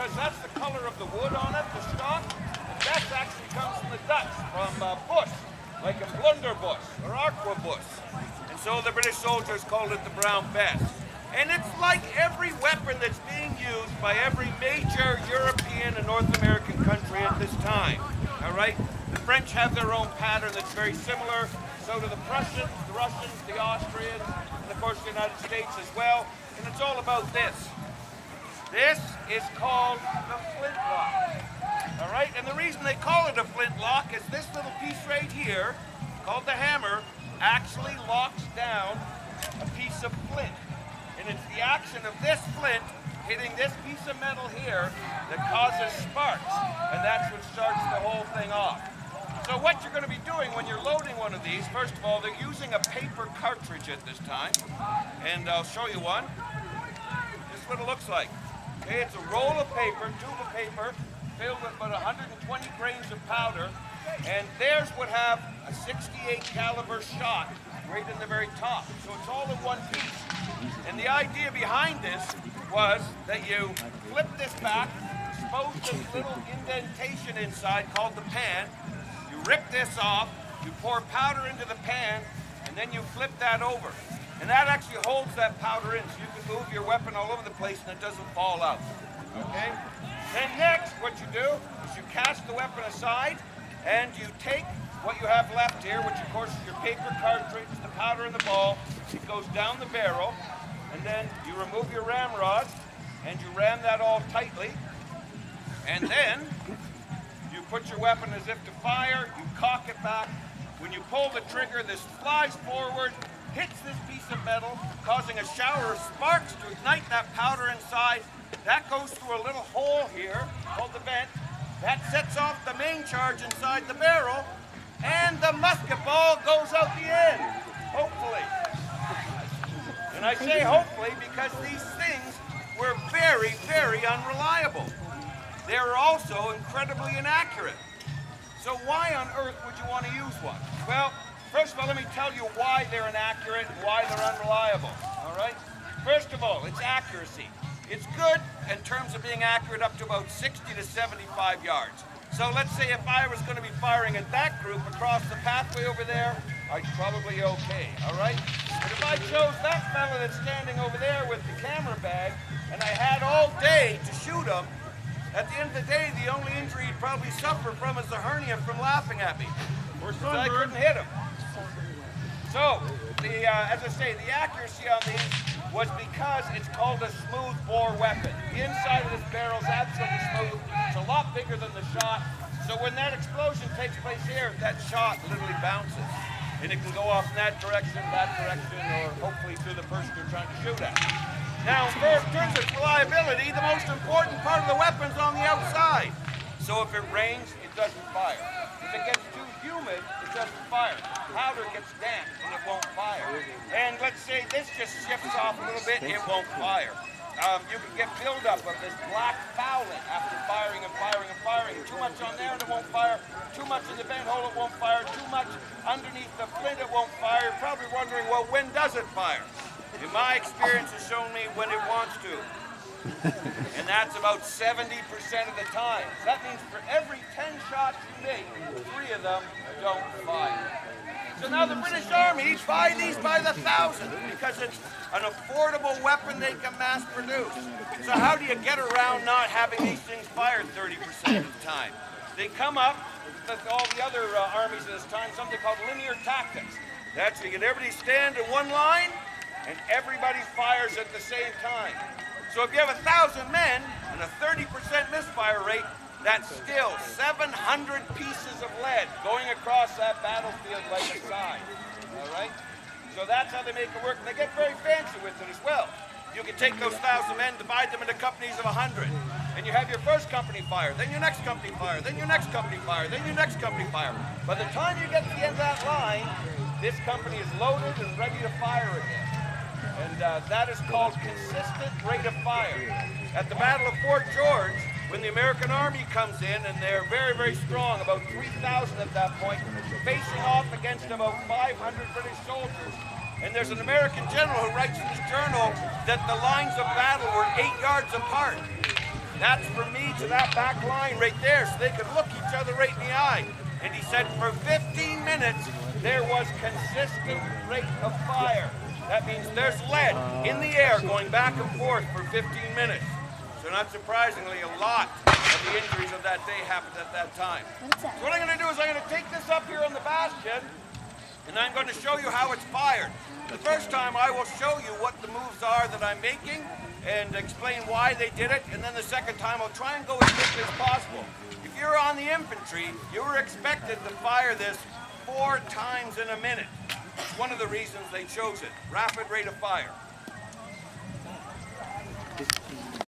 because that's the color of the wood on it, the stock. The vest actually comes from the Dutch, from bush, like a blunderbuss or arquebus. And so the British soldiers called it the brown vest. And it's like every weapon that's being used by every major European and North American country at this time. All right? The French have their own pattern that's very similar. So do the Prussians, the Russians, the Austrians, and of course the United States as well. And it's all about this. This is called the flintlock. All right? And the reason they call it a flintlock is this little piece right here, called the hammer, actually locks down a piece of flint. And it's the action of this flint hitting this piece of metal here that causes sparks. And that's what starts the whole thing off. So what you're going to be doing when you're loading one of these, first of all, they're using a paper cartridge at this time. And I'll show you one. This is what it looks like. Okay, it's a roll of paper, tube of paper, filled with about 120 grains of powder. And theirs would have a 68 caliber shot right in the very top. So it's all in one piece. And the idea behind this was that you flip this back, expose this little indentation inside called the pan, you rip this off, you pour powder into the pan, and then you flip that over. And that actually holds that powder in, so you can move your weapon all over the place and it doesn't fall out. Okay? Then next, what you do is you cast the weapon aside, and you take what you have left here, which of course is your paper cartridge, the powder in the ball. It goes down the barrel, and then you remove your ramrod, and you ram that all tightly. And then you put your weapon as if to fire, you cock it back. When you pull the trigger, this flies forward, hits this piece of metal, causing a shower of sparks to ignite that powder inside. That goes through a little hole here, called the vent. That sets off the main charge inside the barrel, and the musket ball goes out the end, hopefully. And I say hopefully because these things were very, very unreliable. They were also incredibly inaccurate. So why on earth would you want to use one? Well, first of all, let me tell you why they're inaccurate and why they're unreliable, all right? First of all, it's accuracy. It's good in terms of being accurate up to about 60 to 75 yards. So let's say if I was going to be firing at that group across the pathway over there, I'd probably okay, all right? But if I chose that fella that's standing over there with the camera bag, and I had all day to shoot him, at the end of the day, the only injury he'd probably suffer from is the hernia from laughing at me. Or I couldn't hit him. So, as I say, the accuracy on these was because it's called a smooth bore weapon. The inside of this barrel is absolutely smooth. It's a lot bigger than the shot. So when that explosion takes place here, that shot literally bounces. And it can go off in that direction, or hopefully to the person you're trying to shoot at. Now, in terms of reliability, the most important part of the weapon's on the outside. So if it rains, it doesn't fire. If it gets too humid, it doesn't fire. Powder gets damp and it won't fire. And let's say this just shifts off a little bit, it won't fire. You can get buildup of this black fouling after firing and firing and firing. Too much on there and it won't fire. Too much in the vent hole, it won't fire. Too much underneath the flint, it won't fire. You're probably wondering, well, when does it fire? In my experience has shown me when it wants to. And that's about 70% of the time. So that means for every 10 shots you make, 3 of them don't fire. So now the British Army buy these by the thousand because it's an affordable weapon they can mass produce. So how do you get around not having these things fired 30% of the time? They come up with all the other armies at this time, something called linear tactics. That's you get everybody stand in one line and everybody fires at the same time. So if you have 1,000 men and a 30% misfire rate, that's still 700 pieces of lead going across that battlefield like a sign. All right? So that's how they make it work. And they get very fancy with it as well. You can take those 1,000 men, divide them into companies of 100. And you have your first company fire, then your next company fire, then your next company fire, then your next company fire. By the time you get to the end of that line, this company is loaded and ready to fire again. And that is called consistent rate of fire. At the Battle of Fort George, when the American Army comes in, and they're very, very strong, about 3,000 at that point, facing off against about 500 British soldiers. And there's an American general who writes in his journal that the lines of battle were 8 yards apart. That's from me to that back line right there, so they could look each other right in the eye. And he said for 15 minutes, there was consistent rate of fire. That means there's lead in the air going back and forth for 15 minutes. So not surprisingly, a lot of the injuries of that day happened at that time. So what I'm going to do is I'm going to take this up here on the bastion, and I'm going to show you how it's fired. The first time I will show you what the moves are that I'm making and explain why they did it, and then the second time I'll try and go as quickly as possible. If you're on the infantry, you were expected to fire this 4 times in a minute. It's one of the reasons they chose it. Rapid rate of fire.